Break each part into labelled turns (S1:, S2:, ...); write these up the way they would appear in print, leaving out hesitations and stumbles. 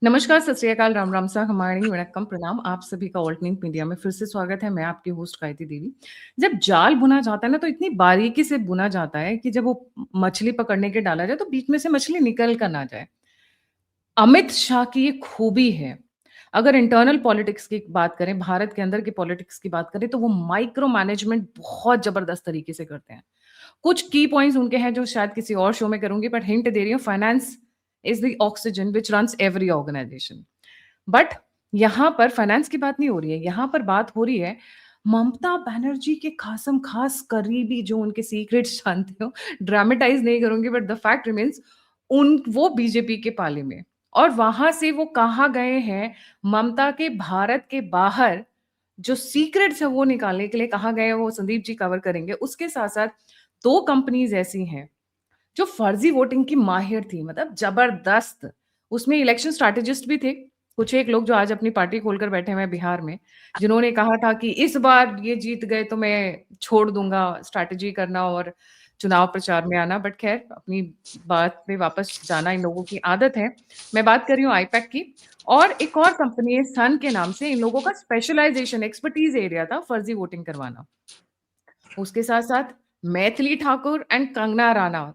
S1: नमस्कार, सत श्री अकाल, राम राम सा हमारी वणक्कम प्रणाम। आप सभी का ऑल्टरनेट मीडिया में फिर से स्वागत है। मैं आपकी होस्ट गायत्री देवी। जब जाल बुना जाता है ना, तो इतनी बारीकी से बुना जाता है कि जब वो मछली पकड़ने के डाला जाए तो बीच में से मछली निकल कर ना जाए। अमित शाह की ये खूबी है। अगर इंटरनल पॉलिटिक्स की बात करें, भारत के अंदर की पॉलिटिक्स की बात करें, तो वो माइक्रो मैनेजमेंट बहुत जबरदस्त तरीके से करते हैं। कुछ की पॉइंट्स उनके हैं जो शायद किसी और शो में करूंगी, बट हिंट दे रही हूँ, finance is the oxygen which runs every organisation. But यहां पर फाइनेंस की बात नहीं हो रही है, यहां पर बात हो रही है ममता बनर्जी के खासम खास करीबी जो उनके सीक्रेट्स जानते हो। ड्रामेटाइज नहीं करूंगी, बट द फैक्ट रिमेन्स, उन वो बीजेपी के पाले में। और वहां से वो कहा गए हैं ममता के भारत के बाहर जो सीक्रेट्स है वो निकालने के लिए कहा गया है। वो संदीप जी कवर करेंगे। उसके साथ साथ दो कंपनीज ऐसी हैं जो फर्जी वोटिंग की माहिर थी, मतलब जबरदस्त। उसमें इलेक्शन स्ट्रैटेजिस्ट भी थे, कुछ एक लोग जो आज अपनी पार्टी खोलकर बैठे हुए हैं बिहार में, जिन्होंने कहा था कि इस बार ये जीत गए तो मैं छोड़ दूंगा स्ट्रैटेजी करना और चुनाव प्रचार में आना। बट खैर, अपनी बात पे वापस जाना इन लोगों की आदत है। मैं बात कर रही हूँ आईपैक की। और एक और कंपनी है सन के नाम से, इन लोगों का स्पेशलाइजेशन एक्सपर्टीज एरिया था फर्जी वोटिंग करवाना। उसके साथ साथ मैथिली ठाकुर एंड कंगना राणावत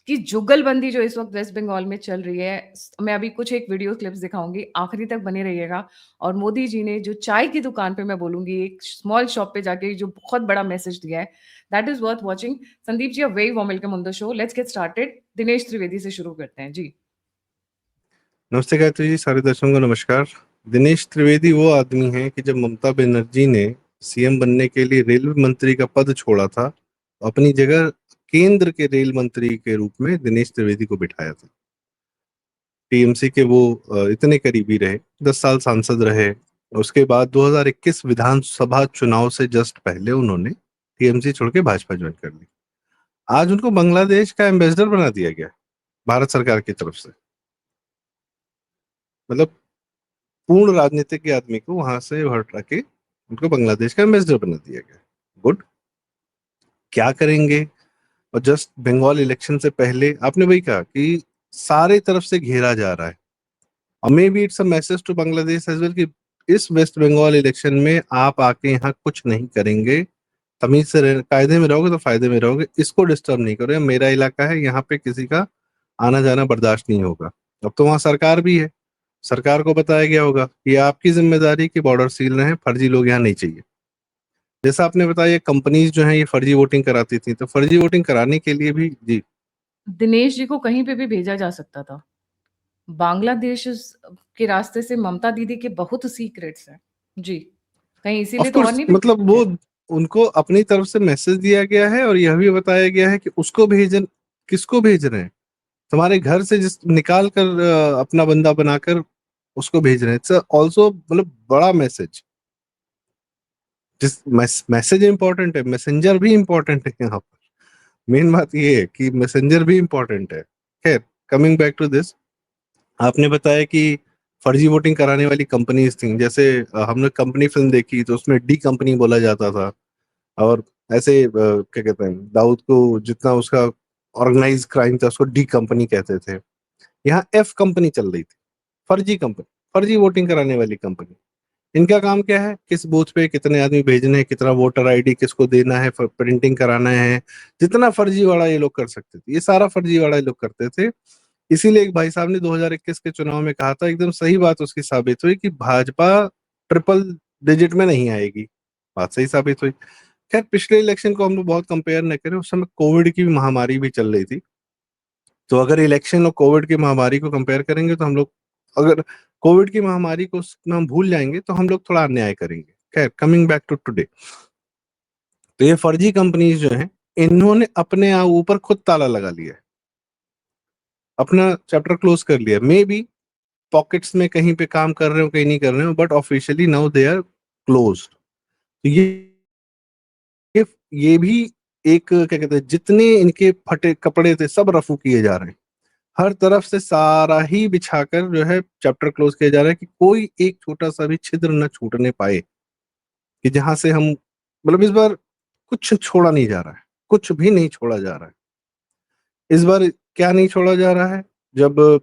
S1: की जुगलबंदी जो इस वक्त वेस्ट बंगाल में चल रही है, मैं अभी कुछ एक वीडियो क्लिप्स दिखाऊंगी, आखिरी तक बने रहिएगा। और मोदी जी ने जो चाय की दुकान पे, मैं बोलूंगी एक स्मॉल शॉप पे जाके जो बहुत बड़ा मैसेज दिया है, that is worth watching. Sandeep ji, very warm welcome on the show. Let's get started. Dinesh Trivedi से शुरू करते हैं जी।
S2: नमस्ते गायत्री जी, सारे दर्शकों को नमस्कार। दिनेश त्रिवेदी वो आदमी हैं कि जब ममता बनर्जी ने सीएम बनने के लिए रेलवे मंत्री का पद छोड़ा था, अपनी जगह केंद्र के रेल मंत्री के रूप में दिनेश त्रिवेदी को बिठाया था। टीएमसी के वो इतने करीबी रहे, 10 साल सांसद रहे। उसके बाद 2021 विधानसभा चुनाव से जस्ट पहले उन्होंने टीएमसी छोड़ के भाजपा ज्वाइन कर ली। आज उनको बांग्लादेश का एम्बेसडर बना दिया गया भारत सरकार की तरफ से। मतलब पूर्ण राजनीतिक के आदमी को वहां से हटा के उनको बांग्लादेश का एम्बेसडर बना दिया गया। गुड। क्या करेंगे? और जस्ट बंगाल इलेक्शन से पहले आपने वही कहा कि सारे तरफ से घेरा जा रहा है, और may be it's a message to Bangladesh as well कि इस वेस्ट बंगाल इलेक्शन में आप आके यहाँ कुछ नहीं करेंगे। तमीज से कायदे में रहोगे तो फायदे में रहोगे, इसको डिस्टर्ब नहीं करोगे। मेरा इलाका है, यहाँ पे किसी का आना जाना बर्दाश्त नहीं होगा। अब तो वहाँ सरकार भी है, सरकार को बताया गया होगा कि आपकी जिम्मेदारी कि बॉर्डर सील रहे हैं, फर्जी लोग यहाँ नहीं चाहिए। जैसा आपने बताया, कंपनीज जो है ये फर्जी वोटिंग कराती थी, तो फर्जी वोटिंग कराने के लिए भी जी।
S1: दिनेश जी को कहीं पे भी भेजा जा सकता था। बांग्लादेश के रास्ते से ममता दीदी के बहुत सीक्रेट्स हैं जी। कहीं
S2: ऑफ
S1: इसीलिए तो और
S2: कोर्स,
S1: नहीं
S2: मतलब वो
S1: भेजा।
S2: उनको अपनी तरफ से मैसेज दिया गया है, और यह भी बताया गया है कि उसको भेजन, किसको भेज रहे हैं? तुम्हारे घर से जिस निकाल कर अपना बंदा बनाकर उसको भेज रहे हैं। इट्स ऑल्सो मतलब बड़ा मैसेज। जिस मैसेज इंपॉर्टेंट है, मैसेंजर भी इंपॉर्टेंट है यहाँ पर। मेन बात ये है कि मैसेंजर भी इंपॉर्टेंट है। खैर, कमिंग बैक टू दिस, आपने बताया कि फर्जी वोटिंग कराने वाली कंपनीज थी। जैसे हमने कंपनी फिल्म देखी तो उसमें डी कंपनी बोला जाता था। और ऐसे क्या कहते हैं, दाऊद को जितना उसका ऑर्गेनाइज क्राइम था उसको डी कंपनी कहते थे। यहाँ एफ कंपनी चल रही थी, फर्जी कंपनी, फर्जी वोटिंग कराने वाली कंपनी। इनका काम क्या है? किस बूथ पे कितने आदमी भेजने हैं, कितना वोटर आईडी किसको देना है, प्रिंटिंग कराना है। जितना फर्जीवाड़ा ये लोग कर सकते थे, ये सारा फर्जीवाड़ा ये लोग करते थे। इसीलिए एक भाई साहब ने 2021 के चुनाव में कहा था, एकदम सही बात उसकी साबित हुई कि भाजपा ट्रिपल डिजिट में नहीं आएगी। बात सही साबित हुई। खैर, पिछले इलेक्शन को हम लोग बहुत कंपेयर न करें, उस समय कोविड की भी महामारी भी चल रही थी। तो अगर इलेक्शन और कोविड की महामारी को कंपेयर करेंगे तो हम लोग, अगर कोविड की महामारी को हम भूल जाएंगे तो हम लोग थोड़ा अन्याय करेंगे। खैर, कमिंग बैक टू टुडे, तो ये फर्जी कंपनीज जो हैं, इन्होंने अपने आप ऊपर खुद ताला लगा लिया है, अपना चैप्टर क्लोज कर लिया। मे बी पॉकेट्स में कहीं पे काम कर रहे हो, कहीं नहीं कर रहे हो, but officially now they are close. तो ये भी एक क्या कहते हैं, जितने इनके फटे कपड़े थे सब रफू किए जा रहे हैं। हर तरफ से सारा ही बिछाकर जो है चैप्टर क्लोज किया जा रहा है कि कोई एक छोटा सा भी छिद्र न छूटने पाए, कि जहां से हम, मतलब इस बार कुछ छोड़ा नहीं जा रहा है, कुछ भी नहीं छोड़ा जा रहा है। इस बार क्या नहीं छोड़ा जा रहा है? जब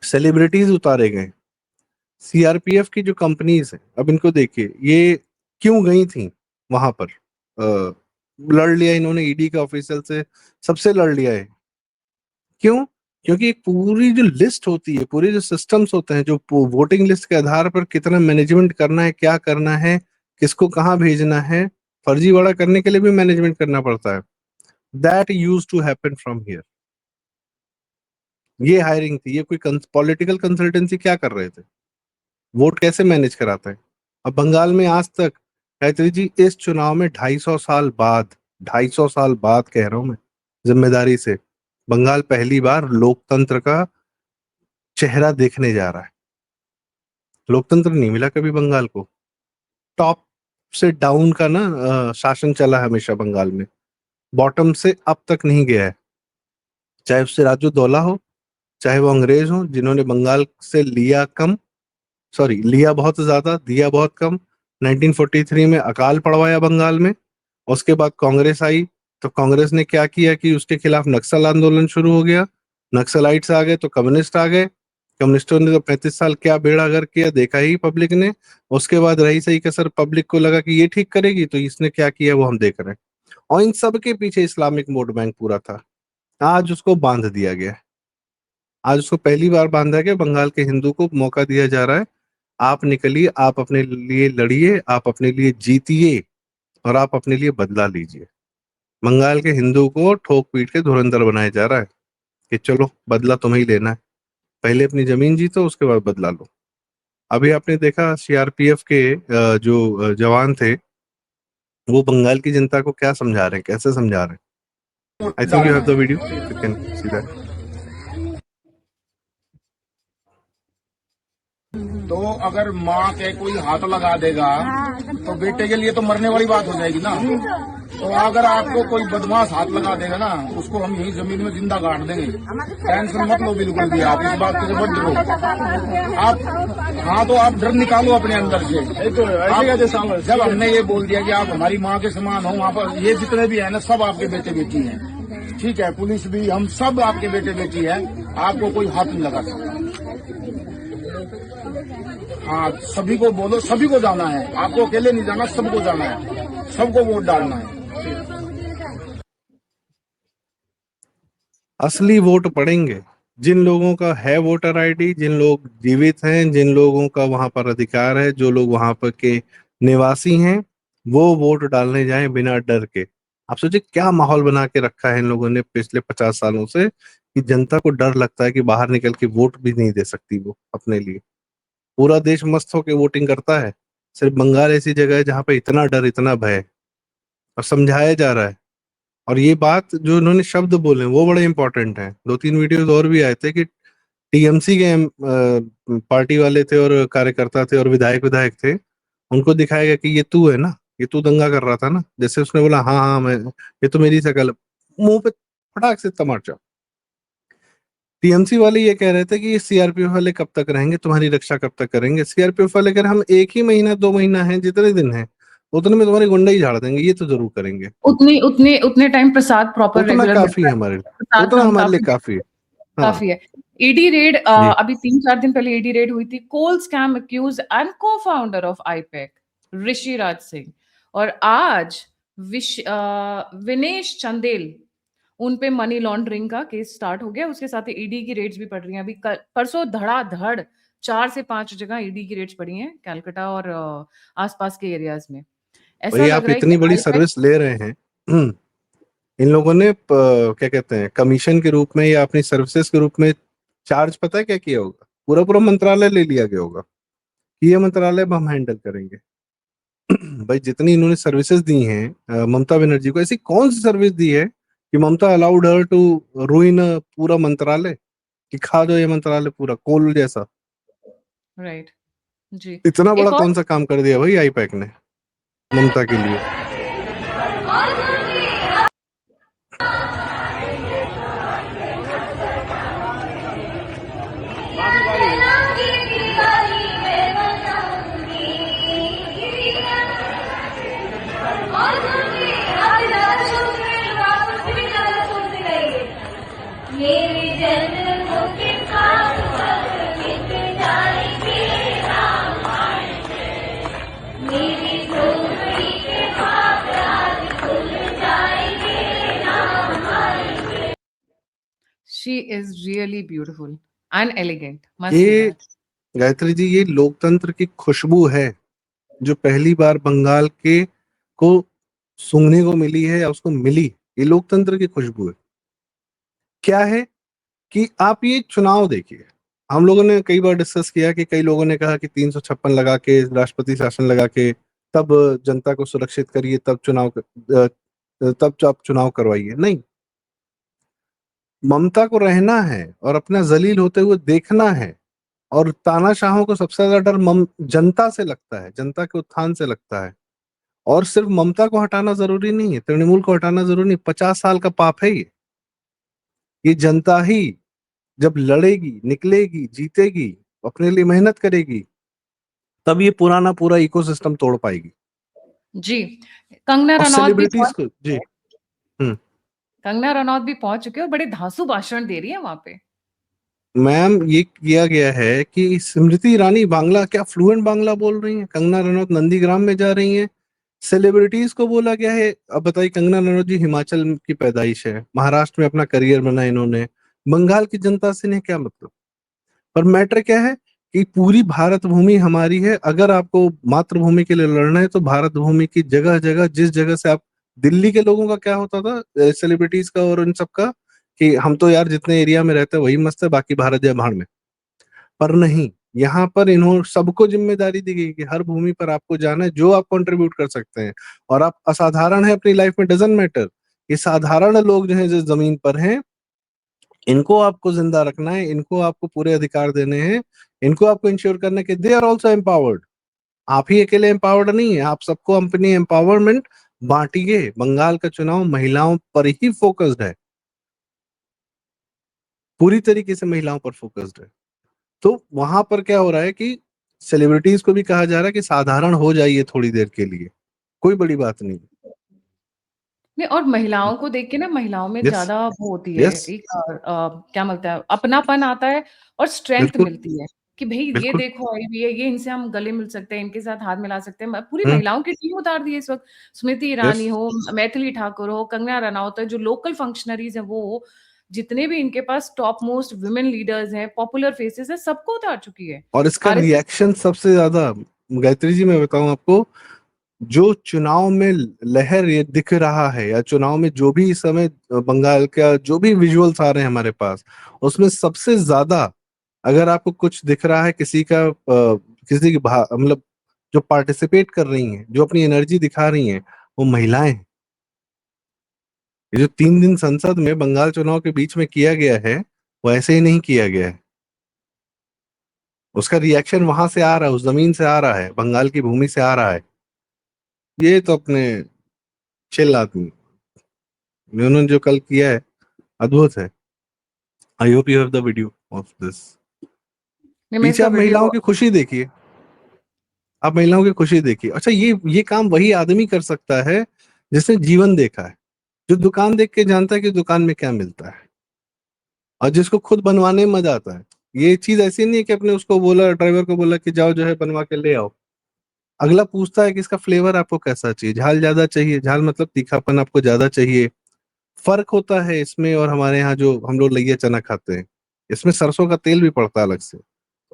S2: सेलिब्रिटीज उतारे गए। सीआरपीएफ की जो कंपनीज है, अब इनको देखिए, ये क्यों गई थी वहां पर? लड़ लिया इन्होंने ईडी के ऑफिशियल से, सबसे लड़ लिया है। क्यों? क्योंकि एक पूरी जो लिस्ट होती है, पूरे जो सिस्टम्स होते हैं, जो वोटिंग लिस्ट के आधार पर कितना मैनेजमेंट करना है, क्या करना है, किसको कहाँ भेजना है, फर्जीवाड़ा करने के लिए भी मैनेजमेंट करना पड़ता है। That used to happen from here. ये हायरिंग थी, ये कोई पॉलिटिकल कंसल्टेंसी क्या कर रहे थे? वोट कैसे मैनेज कराते हैं? अब बंगाल में आज तक, गायत्री जी, इस चुनाव में 250 साल बाद, 250 साल बाद कह रहा हूं मैं जिम्मेदारी से, बंगाल पहली बार लोकतंत्र का चेहरा देखने जा रहा है। लोकतंत्र नहीं मिला कभी बंगाल को। टॉप से डाउन का ना शासन चला है हमेशा बंगाल में, बॉटम से अप तक नहीं गया है। चाहे उससे राजूदौला हो, चाहे वो अंग्रेज हो, जिन्होंने बंगाल से लिया कम, सॉरी लिया बहुत ज्यादा, दिया बहुत कम। 1943 में अकाल पड़वाया बंगाल में। उसके बाद कांग्रेस आई, तो कांग्रेस ने क्या किया कि उसके खिलाफ नक्सल आंदोलन शुरू हो गया। नक्सलाइट्स आ गए तो कम्युनिस्ट आ गए। कम्युनिस्टों ने तो 35 साल क्या बेड़ा गर्क किया देखा ही पब्लिक ने। उसके बाद रही सही कसर, पब्लिक को लगा कि ये ठीक करेगी, तो इसने क्या किया वो हम देख रहे हैं। और इन सब के पीछे इस्लामिक वोट बैंक पूरा था। आज उसको बांध दिया गया है। आज उसको पहली बार बांधा गया। बंगाल के हिंदू को मौका दिया जा रहा है, आप निकलिए, आप अपने लिए लड़िए, आप अपने लिए जीतिए, और आप अपने लिए बदला लीजिए। बंगाल के हिंदू को ठोक पीट के धुरंधर बनाया जा रहा है कि चलो बदला तुम्हें ही लेना है, पहले अपनी जमीन जीतो, उसके बाद बदला लो। अभी आपने देखा सीआरपीएफ के जो जवान थे, वो बंगाल की जनता को क्या समझा रहे हैं, कैसे समझा रहे हैं? I think you have the video, if you can see that.
S3: तो अगर माँ के कोई हाथ लगा देगा तो बेटे के लिए तो मरने वाली बात हो जाएगी ना। तो अगर आपको कोई बदमाश हाथ लगा देगा ना, उसको हम यही जमीन में जिंदा गाड़ देंगे। टेंशन मत लो बिल्कुल भी, आप इस बात से मत डरो आप। हाँ, तो आप डर निकालो अपने अंदर से। जब हमने ये बोल दिया कि आप हमारी माँ के समान हो, वहाँ पर ये जितने भी है ना, सब आपके बेटे बेटी हैं, ठीक है, पुलिस भी, हम सब आपके बेटे बेटी है, आपको कोई हाथ नहीं लगा सकता। हाँ, सभी को बोलो, सभी को जाना है, आपको अकेले नहीं जाना, सबको जाना है, सबको वोट डालना है।
S2: असली वोट पड़ेंगे जिन लोगों का है वोटर आईडी, जिन लोग जीवित हैं, जिन लोगों का वहां पर अधिकार है, जो लोग वहां पर के निवासी हैं, वो वोट डालने जाएं बिना डर के। आप सोचिए क्या माहौल बना के रखा है इन लोगों ने पिछले 50 सालों से, कि जनता को डर लगता है कि बाहर निकल के वोट भी नहीं दे सकती वो अपने लिए। पूरा देश मस्त होकर वोटिंग करता है, सिर्फ बंगाल ऐसी जगह है जहां पे इतना डर, इतना भय, और समझाया जा रहा है। और ये बात जो इन्होंने शब्द बोले वो बड़े इंपॉर्टेंट हैं। 2-3 वीडियोस और भी आए थे कि टीएमसी के पार्टी वाले थे और कार्यकर्ता थे और विधायक विधायक थे, उनको दिखाया गया कि ये तू है ना, ये तू दंगा कर रहा था ना। जैसे उसने बोला हाँ हाँ मैं, ये तो मेरी शक्ल, मुंह पे फटाक से तमाचा। टीएमसी वाले ये कह रहे थे कि ये सीआरपीएफ वाले कब तक रहेंगे, तुम्हारी रक्षा कब तक करेंगे। सीआरपीएफ वाले कह रहे हम 1 ही महीना 2 महीना है, जितने दिन है उतने में तुम्हारी गुंडा ही झाड़ देंगे, ये तो जरूर करेंगे।
S1: उतने उतने उतने टाइम प्रसाद प्रॉपर
S2: उतना
S1: रेगुलर
S2: काफी है
S1: मिलता है।
S2: हमारे लिए,
S1: प्रसाद
S2: उतना
S1: हम
S2: हमारे लिए
S1: काफी
S2: काफी है। हाँ
S1: काफी है। ईडी रेड
S2: जी।
S1: अभी 3-4 दिन पहले ईडी रेड हुई थी। Coal scam accused and co-founder of I-PAC Rishi Raj Singh, और आज विनेश चंदेल, उन पे मनी लॉन्ड्रिंग का केस स्टार्ट हो गया। उसके साथ ही ईडी की रेड्स भी पड़ रही हैं। अभी परसों धड़ाधड़ 4 से 5 जगह ईडी की रेड्स पड़ी हैं, कलकत्ता और आसपास के एरियाज में। ऐसा
S2: भाई
S1: लग
S2: आप
S1: रहा है कि
S2: इतनी बड़ी
S1: आईपैक
S2: सर्विस ले रहे हैं, इन लोगों ने क्या कहते हैं, कमीशन के रूप में या अपनी सर्विसेज के रूप में चार्ज पता है क्या किया होगा? पूरा पूरा मंत्रालय ले लिया गया होगा कि ये मंत्रालय अब हम हैंडल करेंगे। भाई जितनी इन्होंने सर्विसेज दी हैं ममता बनर्जी को, ऐसी कौन सी सर्विस दी है कि ममता अलाउड हर टू रूइन पूरा मंत्रालय, कि खा दो ये मंत्रालय पूरा कोल जैसा।
S1: राइट जी।
S2: इतना बड़ा
S1: एक और
S2: कौन सा काम कर दिया भाई आईपैक ने ममता के लिए?
S4: मेरे जन्मों के साथ
S1: she is really beautiful and elegant, must say
S2: ये
S1: दैट।
S2: गायत्री जी, ये लोकतंत्र की खुशबू है जो पहली बार बंगाल के को सूंघने को मिली है या उसको मिली। ये लोकतंत्र की खुशबू है। क्या है कि आप ये चुनाव देखिए, हम लोगों ने कई बार डिस्कस किया कि कई लोगों ने कहा कि 356 लगा के, राष्ट्रपति शासन लगा के तब जनता को सुरक्षित करिए, तब आप चुनाव करवाइए। नहीं, ममता को रहना है और अपना जलील होते हुए देखना है। और तानाशाहों को सबसे ज्यादा डर जनता से लगता है, जनता के उत्थान से लगता है। और सिर्फ ममता को हटाना जरूरी नहीं है, तृणमूल को हटाना जरूरी नहीं, 50 साल का पाप है ये जनता ही जब लड़ेगी, निकलेगी, जीतेगी, अपने लिए मेहनत करेगी, तब ये पुराना पूरा इकोसिस्टम तोड़ पाएगी।
S1: जी, कंगना
S2: और
S1: रनौत भी
S2: सेलिब्रिटीज
S1: पहुंच
S2: को
S1: चुकी
S2: जी।
S1: है।
S2: हम्म।
S1: कंगना रनौत भी पहुंच चुकी है और बड़े धांसू भाषण दे रही है वहां पे।
S2: मैम, ये किया गया है कि स्मृति ईरानी बांग्ला, क्या फ्लुएंट बांग्ला बोल रही हैं, कंगना रनौत नंदीग्राम में जा रही हैं। सेलिब्रिटीज को बोला गया है। अब बताइए, कंगना रनौत जी हिमाचल की पैदाइश है, महाराष्ट्र में अपना करियर बना इन्होंने, बंगाल की जनता से इन्हें क्या मतलब। पर मैटर क्या है कि पूरी भारत भूमि हमारी है। अगर आपको मातृभूमि के लिए लड़ना है तो भारत भूमि की जगह जगह, जिस जगह से आप, दिल्ली के लोगों का क्या होता था, सेलिब्रिटीज का और इन सब का, कि हम तो यार जितने एरिया में रहते हैं वही मस्त है, बाकी भारत जाए भाड़ में। पर नहीं, यहाँ पर इन्होंने सबको जिम्मेदारी दी गई कि हर भूमि पर आपको जाना है, जो आप कंट्रीब्यूट कर सकते हैं। और आप असाधारण है अपनी लाइफ में, डजंट मैटर। ये साधारण लोग जो है, जो जमीन पर हैं, इनको आपको जिंदा रखना है, इनको आपको पूरे अधिकार देने हैं, इनको आपको इंश्योर करना है कि दे आर ऑल्सो एम्पावर्ड। आप ही अकेले एम्पावर्ड नहीं है, आप सबको अपनी एम्पावरमेंट बांटिए। बंगाल का चुनाव महिलाओं पर ही फोकस्ड है, पूरी तरीके से महिलाओं पर फोकस्ड है। तो वहां पर क्या हो रहा है कि सेलिब्रिटीज को भी कहा जा रहा है कि साधारण हो जाइए थोड़ी देर के लिए, कोई बड़ी बात नहीं।
S1: नहीं, और महिलाओं को देख के ना, महिलाओं में
S2: यस।
S1: ज़्यादा वो होती है,
S2: यस।
S1: एक क्या मिलता है, अपनापन आता है और स्ट्रेंथ
S2: बिल्कुल।
S1: मिलती है कि भई ये
S2: बिल्कुल।
S1: देखो आई हुई है, ये इनसे हम गले मिल सकते हैं, इनके साथ हाथ मिला सकते हैं। पूरी
S2: हम्म।
S1: महिलाओं की टीम उतार दी है इस वक़्त। स्मृति
S2: यस।
S1: ईरानी हो, मैथिली ठाकुर हो, कंगना रनौत है, जो लोकल फंक्शनरीज़ हैं वो हो, जितने भी इनके पास टॉप मोस्ट वुमेन लीडर्स हैं, पॉपुलर फेसेस हैं, सबको उतार चुकी है।
S2: और इसका
S1: आरएसएस।
S2: रिएक्शन सबसे ज्यादा, गायत्री जी मैं बताऊं आपको, जो चुनाव में लहर ये दिख रहा है, या चुनाव में जो भी इस समय बंगाल का जो भी विजुअल्स आ रहे हैं हमारे पास, उसमें सबसे ज्यादा अगर आपको कुछ दिख रहा है किसी का, किसी की मतलब जो पार्टिसिपेट कर रही हैं, जो अपनी एनर्जी दिखा रही हैं, वो महिलाएं हैं। ये जो 3 दिन संसद में बंगाल चुनाव के बीच में किया गया है, वो ऐसे ही नहीं किया गया है। उसका रिएक्शन वहां से आ रहा है, उस जमीन से आ रहा है, बंगाल की भूमि से आ रहा है। ये तो अपने चिल आदमी, उन्होंने जो कल किया है, अद्भुत है। I hope you have the video of this.
S1: नहीं, मैं
S2: पीछे
S1: इसका
S2: आप महिलाओं
S1: वीडियो।
S2: की खुशी देखिए, आप महिलाओं की खुशी देखिए। अच्छा, ये काम वही आदमी कर सकता है जिसने जीवन देखा है, जो दुकान देख के जानता है कि दुकान में क्या मिलता है, और जिसको खुद बनवाने में मजा आता है। ये चीज ऐसी नहीं है कि अपने उसको बोला, ड्राइवर को बोला कि जाओ जो है बनवा के ले आओ। अगला पूछता है कि इसका फ्लेवर आपको कैसा चाहिए, झाल ज्यादा चाहिए, झाल मतलब तीखापन आपको ज्यादा चाहिए। फर्क होता है इसमें और हमारे यहाँ जो हम लोग लैया चना खाते हैं, इसमें सरसों का तेल भी पड़ता है अलग से,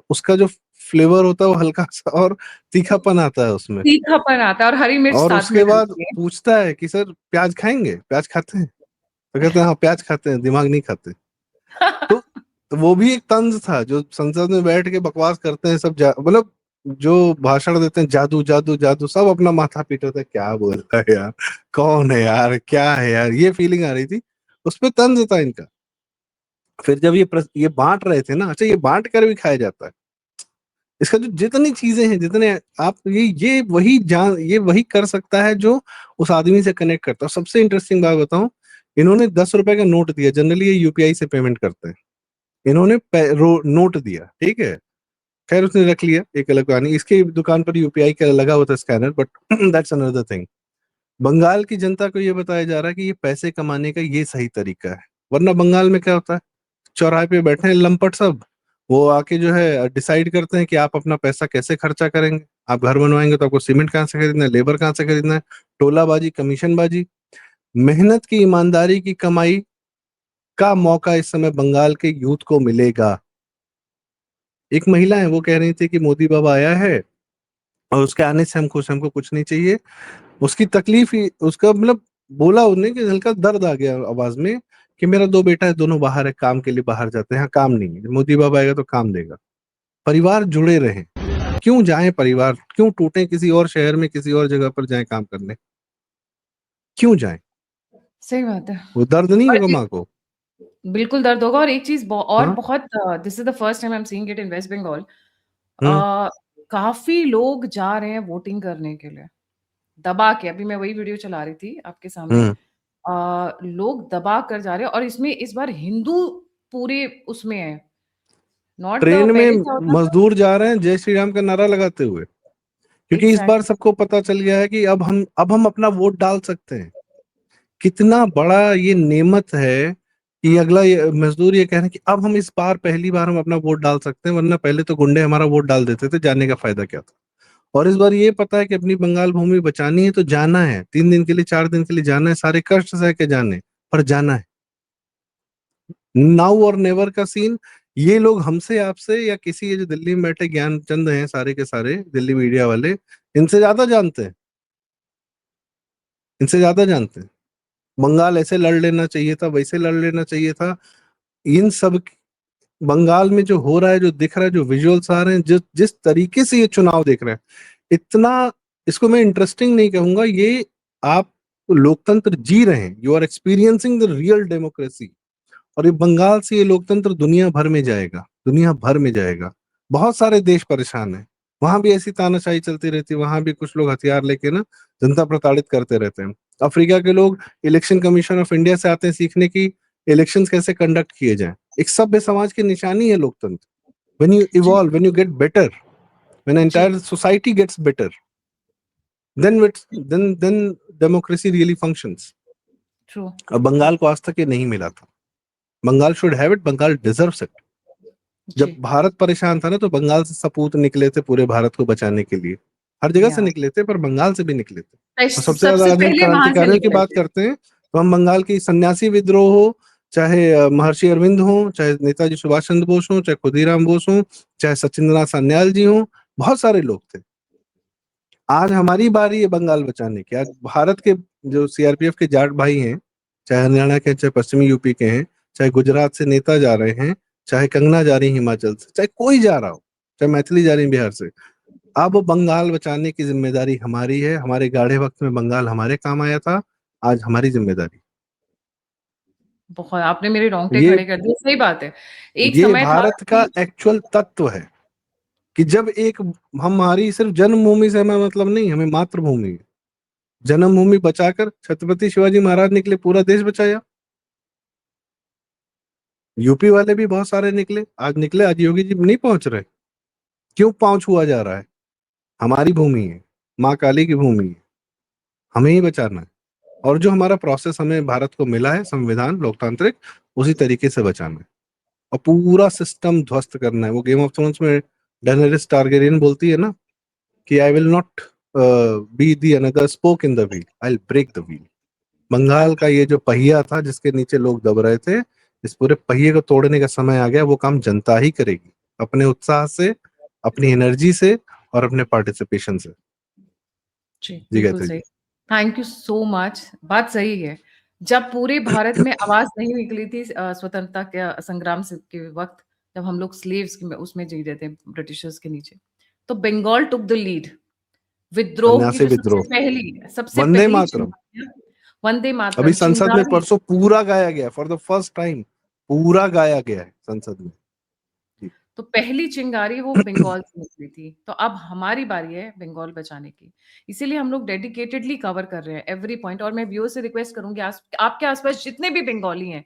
S2: उसका जो फ्लेवर होता है वो हल्का सा और तीखापन आता है उसमें।
S1: तीखापन आता है और हरी मिर्च
S2: और
S1: साथ में
S2: उसके बाद
S1: डलती है।
S2: पूछता है कि सर प्याज खाएंगे, प्याज खाते हैं? तो कहते हैं हाँ प्याज खाते हैं, दिमाग नहीं खाते। तो, तो वो भी एक तंज था, जो संसद में बैठ के बकवास करते हैं सब, मतलब जो भाषण देते हैं, जादू जादू जादू, सब अपना माथा पीटते हैं, क्या बोल रहा है यार, कौन है यार, क्या है यार, ये फीलिंग आ रही थी। उसपे तंज था इनका। फिर जब ये बांट रहे थे ना, अच्छा ये बांट कर भी खाया जाता है। इसका जो जितनी चीजें हैं, जितने आप, ये वही कर सकता है जो उस आदमी से कनेक्ट करता है। सबसे इंटरेस्टिंग बात बताऊं, इन्होंने 10 रुपए का नोट दिया, जनरली ये यूपीआई से पेमेंट करते हैं। इन्होंने नोट दिया, ठीक है, खैर उसने रख लिया, एक अलग कहानी। इसकी दुकान पर यूपीआई का लगा हुआ था scanner, but that's another thing. Bengal की जनता को ये बताया जा रहा है कि ये पैसे कमाने का ये सही तरीका है। वरना बंगाल में क्या होता है, चौराहे पे बैठे हैं लंपट सब, वो आके जो है डिसाइड करते हैं कि आप अपना पैसा कैसे खर्चा करेंगे। आप घर बनवाएंगे तो आपको सीमेंट कहाँ से खरीदना है, लेबर कहाँ से खरीदना है, टोलाबाजी, कमीशनबाजी। मेहनत की, ईमानदारी की कमाई का मौका इस समय बंगाल के यूथ को मिलेगा। एक महिला है, वो कह रही थी कि मोदी बाबा आया है और उसके आने से हम खुश, हमको कुछ नहीं चाहिए। उसकी तकलीफ ही उसका मतलब बोला उन्होंने कि हल्का दर्द आ गया आवाज में कि मेरा दो बेटा है, दोनों बाहर है, काम के लिए बाहर जाते हैं, यहाँ काम नहीं है, मोदी बाबा आएगा तो काम देगा। परिवार जुड़े रहें, क्यों जाएं परिवार, क्यों टूटे किसी और शहर में, किसी और जगह पर जाएं काम करने, क्यों जाएं?
S1: सही बात है।
S2: वो दर्द नहीं
S1: और
S2: होगा
S1: एक
S2: माँ को?
S1: बिल्कुल दर्द होगा, और एक चीज़ और
S2: हाँ।
S1: बहुत, this is the first time I am seeing it in West Bengal.
S2: हम्म।
S1: काफ़ी लोग जा रहे हैं वोटिंग करने के लिए, दबा के। अभी मैं वही वीडियो चला रही थी आपके सामने।
S2: हम्म।
S1: लोग दबा कर जा रहे हैं, और इसमें इस बार हिंदू पूरे उसमें है, नॉट द
S2: ट्रेन में
S1: पहले क्या होता था।
S2: मजदूर जा रहे हैं जय श्री राम का नारा लगाते हुए, क्योंकि इस बार
S1: एग्ज़ैक्टली।
S2: सबको पता चल गया है कि अब हम अपना वोट डाल सकते हैं। कितना बड़ा ये नेमत है कि अगला मजदूर ये कह रहे हैं कि अब हम इस बार पहली बार हम अपना वोट डाल सकते हैं, वरना पहले तो गुंडे हमारा वोट डाल देते थे, जाने का फायदा क्या था। और इस बार ये पता है कि अपनी बंगाल भूमि बचानी है तो जाना है, 3 दिन के लिए, 4 दिन के लिए जाना है, सारे कष्ट सह के जाने, पर जाना है। नाउ और नेवर का सीन। ये लोग हमसे, आपसे, या किसी ये जो दिल्ली में बैठे ज्ञानचंद हैं सारे के सारे दिल्ली मीडिया वाले, इनसे ज्यादा जानते हैं, इनसे ज्यादा जानते हैं। बंगाल ऐसे लड़ लेना चाहिए था, वैसे लड़ लेना चाहिए था। इन सब बंगाल में जो हो रहा है, जो दिख रहा है, जो विजुअल्स आ रहे हैं, जिस जिस तरीके से ये चुनाव देख रहे हैं, इतना, इसको मैं इंटरेस्टिंग नहीं कहूंगा, ये आप लोकतंत्र जी रहे हैं, you are experiencing the real democracy. और ये बंगाल से ये लोकतंत्र दुनिया भर में जाएगा, दुनिया भर में जाएगा। बहुत सारे देश परेशान हैं, वहां भी ऐसी तानाशाही चलती रहती है, वहां भी कुछ लोग हथियार लेके ना जनता प्रताड़ित करते रहते हैं। अफ्रीका के लोग इलेक्शन कमीशन ऑफ इंडिया से आते हैं सीखने की इलेक्शंस कैसे कंडक्ट किए जाएं। एक सभ्य समाज की निशानी है लोकतंत्र। व्हेन यू
S1: जी,
S2: evolve, when you get better, when
S1: जी,
S2: entire society gets better, then democracy really functions।
S1: True.
S2: अब बंगाल को आज तक ये नहीं मिला था। Bengal should have it, Bengal deserves it. जब
S1: जी,
S2: भारत परेशान था ना, तो बंगाल से सपूत निकले थे पूरे भारत को बचाने के लिए। हर जगह से
S1: या
S2: निकले थे, पर बंगाल से भी निकले थे। और सबसे ज्यादा
S1: सबसे
S2: आज हम
S1: पहले वहाँ से
S2: क्रांतिकारियों की
S1: निकले
S2: बात
S1: थे।
S2: करते हैं, तो हम बंगाल की सन्यासी विद्रोह हो, चाहे महर्षि अरविंद हो, चाहे नेताजी सुभाष चंद्र बोस हो, चाहे खुदीराम बोस हो, चाहे सचिंद्रनाथ सान्याल जी हो, बहुत सारे लोग थे। आज हमारी बारी है बंगाल बचाने की। आज भारत के जो सीआरपीएफ के जाट भाई हैं, चाहे हरियाणा के, चाहे पश्चिमी यूपी के हैं, चाहे गुजरात से नेता जा रहे हैं, चाहे कंगना जा रही है हिमाचल से, चाहे कोई जा रहा हो, चाहे मैथिली जा रही है बिहार से, अब बंगाल बचाने की जिम्मेदारी हमारी है। हमारे गाढ़े वक्त में बंगाल हमारे काम आया था, आज हमारी जिम्मेदारी।
S1: बहुत आपने मेरे रोंगटे
S2: ये
S1: खड़े कर दिए, सही बात है। एक
S2: ये
S1: समय था
S2: भारत का
S1: कि
S2: एक्चुअल तत्व है कि जब एक, हमारी सिर्फ जन्मभूमि से हमें मतलब नहीं, हमें मातृभूमि है। जन्मभूमि बचाकर छत्रपति शिवाजी महाराज निकले, पूरा देश बचाया। यूपी वाले भी बहुत सारे निकले, आज निकले, आज योगी जी नहीं पहुंच रहे। क्यों पांच हुआ जा रहा है? हमारी भूमि है, माँ काली की भूमि है, हमें ही बचाना है। और जो हमारा प्रोसेस हमें भारत को मिला है, संविधान लोकतांत्रिक, उसी तरीके से बचाना है। और पूरा सिस्टम ध्वस्त करना है। वो गेम ऑफ थ्रोन्स में डेनेरिस टारगेरियन बोलती है ना कि I will not be the another spoke in the wheel, I will break the wheel. Bengal का ये जो पहिया था जिसके नीचे लोग दब रहे थे, इस पूरे पहिए को तोड़ने का समय आ गया। वो काम जनता ही करेगी, अपने उत्साह से, अपनी एनर्जी से, और अपने पार्टिसिपेशन से।
S1: जी,
S2: जी
S1: बिल्कुल
S2: गायत्री
S1: सही।
S2: जी।
S1: Thank you so much. बात सही है। जब पूरे भारत में आवाज़ नहीं निकली थी स्वतंत्रता के संग्राम से के वक़्त, जब हम लोग स्लेव्स में उसमें जी रहे थे ब्रिटिशर्स के नीचे, तो बंगाल टूक द लीड। विद्रोह की
S2: सन्यासी
S1: जो
S2: विद्रोह,
S1: सबसे
S2: वंदे
S1: पहली
S2: मातरम।
S1: चिंगारियाँ, वंदे
S2: अभी
S1: मातरम,
S2: संसद में
S1: चिंगारी।
S2: परसों पूरा गाया गया, फॉर द फर्स्ट टाइम पूरा गाया गया है संसद में। जी।
S1: तो पहली चिंगारी वो बंगाल से निकली थी। तो अब हमारी बारी है बंगाल बचाने की। इसीलिए हम लोग डेडिकेटेडली कवर कर रहे हैं एवरी पॉइंट, और मैं व्यूअर्स से रिक्वेस्ट करूँगी, आपके आस-पास जितने भी बंगाली हैं,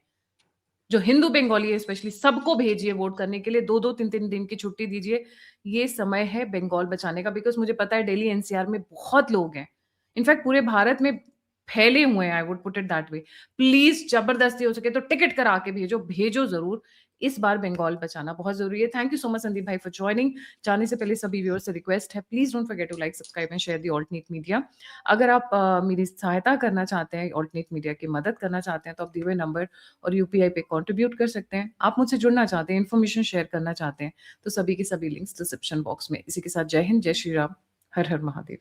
S1: जो हिंदू बंगाली है स्पेशली, सबको भेजिए वोट करने के लिए। 2-2 3-3 दिन की छुट्टी दीजिए। ये समय है बंगाल बचाने का, बिकॉज़ मुझे पता है दिल्ली एनसीआर में बहुत लोग हैं। इनफैक्ट पूरे भारत में फैले हुए हैं, I would put it that way, please जबरदस्ती हो सके तो टिकट करा के भेजो जरूर। इस बार बंगाल बचाना बहुत जरूरी है। Thank you so much Sandeep भाई फॉर ज्वाइनिंग। जाने से पहले सभी व्यूअर्स से रिक्वेस्ट है, please don't forget to like, subscribe and share the alternate media. अगर आप मेरी सहायता करना चाहते हैं, ऑल्टरनेट मीडिया की मदद करना चाहते हैं, तो आप दिए हुए नंबर और यूपीआई पे कंट्रीब्यूट कर सकते हैं। आप मुझसे जुड़ना चाहते हैं, इन्फॉर्मेशन शेयर करना चाहते हैं, तो सभी के सभी लिंक्स डिस्क्रिप्शन बॉक्स में। इसी के साथ जय हिंद, जय श्री राम, हर हर महादेव।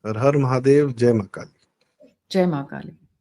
S2: हर हर महादेव, जय मां काली।
S1: जय मां काली।